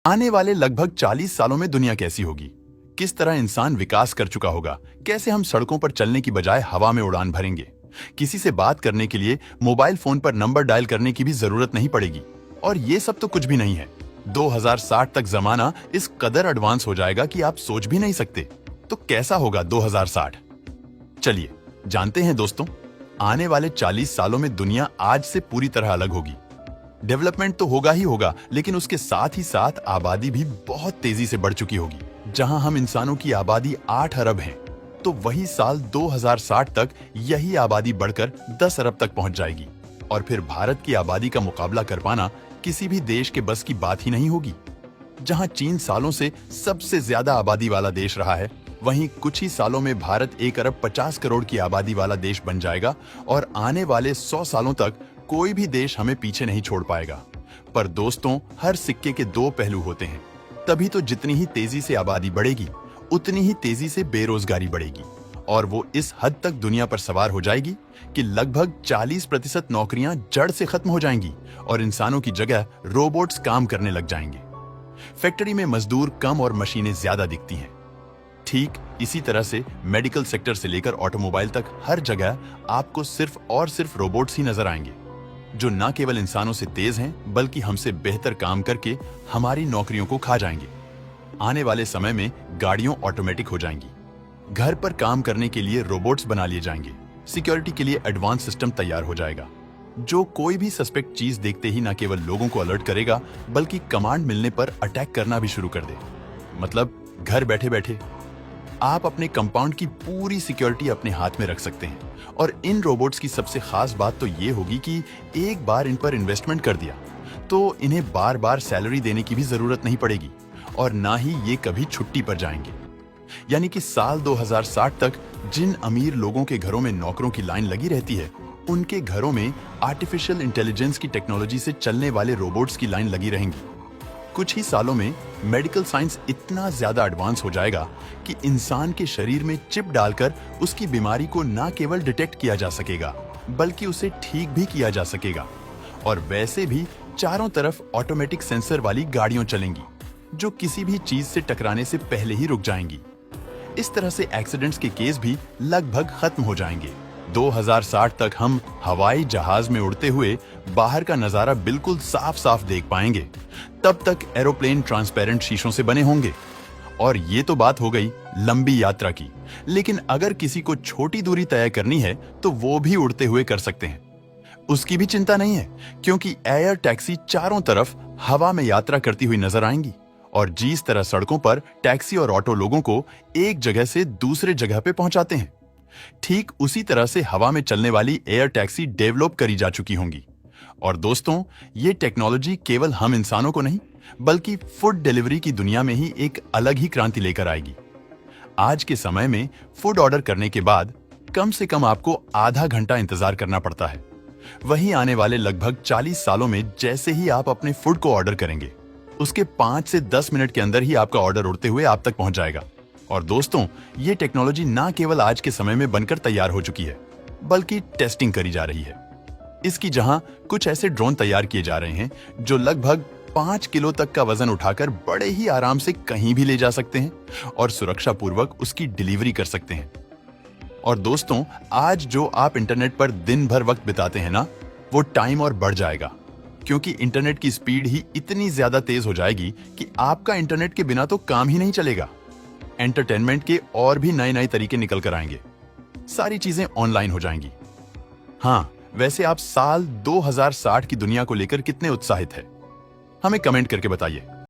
आने वाले लगभग 40 सालों में दुनिया कैसी होगी? किस तरह इंसान विकास कर चुका होगा? कैसे हम सड़कों पर चलने की बजाय हवा में उड़ान भरेंगे? किसी से बात करने के लिए मोबाइल फोन पर नंबर डायल करने की भी जरूरत नहीं पड़ेगी। और ये सब तो कुछ भी नहीं है। 2060 तक जमाना इस कदर एडवांस हो जाएगा कि आप सोच भी नहीं सकते। तो कैसा होगा 2060? चलिए जानते हैं दोस्तों। आने वाले 40 सालों में दुनिया आज से पूरी तरह अलग होगी। डेवलपमेंट तो होगा ही होगा, लेकिन उसके साथ ही साथ आबादी भी बहुत तेजी से बढ़ चुकी होगी। जहां हम इंसानों की आबादी 8 अरब है, तो वही साल 2060 तक यही आबादी बढ़कर 10 अरब तक पहुंच जाएगी। और फिर भारत की आबादी का मुकाबला कर पाना किसी भी देश के बस की बात ही नहीं होगी। जहां चीन सालों से सबसे ज्यादा आबादी वाला देश रहा है, वहीं कुछ ही सालों में भारत 1 अरब 50 करोड़ की आबादी वाला देश बन जाएगा। और आने वाले 100 सालों तक कोई भी देश हमें पीछे नहीं छोड़ पाएगा। पर दोस्तों, हर सिक्के के दो पहलू होते हैं। तभी तो जितनी ही तेजी से आबादी बढ़ेगी, उतनी ही तेजी से बेरोजगारी बढ़ेगी। और वो इस हद तक दुनिया पर सवार हो जाएगी कि लगभग 40% नौकरियां जड़ से खत्म हो जाएंगी और इंसानों की जगह रोबोट्स काम करने लग जाएंगे। फैक्ट्री में मजदूर कम और मशीनें ज्यादा दिखती हैं। ठीक इसी तरह से मेडिकल सेक्टर से लेकर ऑटोमोबाइल तक हर जगह आपको सिर्फ और सिर्फ रोबोट्स ही नजर आएंगे, जो न केवल इंसानों से तेज हैं, बल्कि हमसे बेहतर काम करके हमारी नौकरियों को खा जाएंगे। आने वाले समय में गाड़ियां ऑटोमेटिक हो जाएंगी, घर पर काम करने के लिए रोबोट्स बना लिए जाएंगे, सिक्योरिटी के लिए एडवांस सिस्टम तैयार हो जाएगा, जो कोई भी सस्पेक्ट चीज देखते ही न केवल लोगों को अलर्ट करेगा, बल्कि कमांड मिलने पर अटैक करना भी शुरू कर दे। मतलब घर बैठे बैठे आप अपने कंपाउंड की पूरी सिक्योरिटी अपने हाथ में रख सकते हैं। और इन रोबोट्स की सबसे खास बात तो ये होगी कि एक बार इन पर इन्वेस्टमेंट कर दिया तो इन्हें बार बार सैलरी देने की भी जरूरत नहीं पड़ेगी और ना ही ये कभी छुट्टी पर जाएंगे। यानी कि साल 2060 तक जिन अमीर लोगों के घरों में नौकरों की लाइन लगी रहती है, उनके घरों में आर्टिफिशियल इंटेलिजेंस की टेक्नोलॉजी से चलने वाले रोबोट्स की लाइन लगी रहेंगी। कुछ ही सालों में मेडिकल साइंस इतना ज्यादा एडवांस हो जाएगा कि इंसान के शरीर में चिप डालकर उसकी बीमारी को न केवल डिटेक्ट किया जा सकेगा, बल्कि उसे ठीक भी किया जा सकेगा। और वैसे भी चारों तरफ ऑटोमेटिक सेंसर वाली गाड़ियां चलेंगी, जो किसी भी चीज से टकराने से पहले ही रुक जाएंगी। इस तरह से एक्सीडेंट्स के केस भी लगभग खत्म हो जाएंगे। 2060 तक हम हवाई जहाज में उड़ते हुए बाहर का नजारा बिल्कुल साफ साफ देख पाएंगे। तब तक एरोप्लेन ट्रांसपेरेंट शीशों से बने होंगे। और ये तो बात हो गई लंबी यात्रा की, लेकिन अगर किसी को छोटी दूरी तय करनी है तो वो भी उड़ते हुए कर सकते हैं। उसकी भी चिंता नहीं है, क्योंकि एयर टैक्सी चारों तरफ हवा में यात्रा करती हुई नजर आएंगी। और जिस तरह सड़कों पर टैक्सी और ऑटो लोगों को एक जगह से दूसरे जगह पे पहुंचाते हैं, ठीक उसी तरह से हवा में चलने वाली एयर टैक्सी डेवलप करी जा चुकी होंगी। और दोस्तों, ये टेक्नोलॉजी केवल हम इंसानों को नहीं, बल्कि फूड डिलीवरी की दुनिया में ही एक अलग ही क्रांति लेकर आएगी। आज के समय में फूड ऑर्डर करने के बाद कम से कम आपको आधा घंटा इंतजार करना पड़ता है। वहीं आने वाले लगभग 40 सालों में जैसे ही आप अपने फूड को ऑर्डर करेंगे, उसके 5 से 10 मिनट के अंदर ही आपका ऑर्डर उड़ते हुए आप तक पहुंच जाएगा। और दोस्तों, ये टेक्नोलॉजी ना केवल आज के समय में बनकर तैयार हो चुकी है, बल्कि टेस्टिंग करी जा रही है। इसकी जहां कुछ ऐसे ड्रोन तैयार किए जा रहे हैं जो लगभग 5 किलो तक का वजन उठाकर बड़े ही आराम से कहीं भी ले जा सकते हैं और सुरक्षा पूर्वक उसकी डिलीवरी कर सकते हैं। और दोस्तों, आज जो आप इंटरनेट पर दिन भर वक्त बिताते हैं ना, वो टाइम और बढ़ जाएगा, क्योंकि इंटरनेट की स्पीड ही इतनी ज्यादा तेज हो जाएगी कि आपका इंटरनेट के बिना तो काम ही नहीं चलेगा। एंटरटेनमेंट के और भी नए नए तरीके निकल कर आएंगे। सारी चीजें ऑनलाइन हो जाएंगी। हाँ, वैसे आप साल 2060 की दुनिया को लेकर कितने उत्साहित हैं? हमें कमेंट करके बताइए।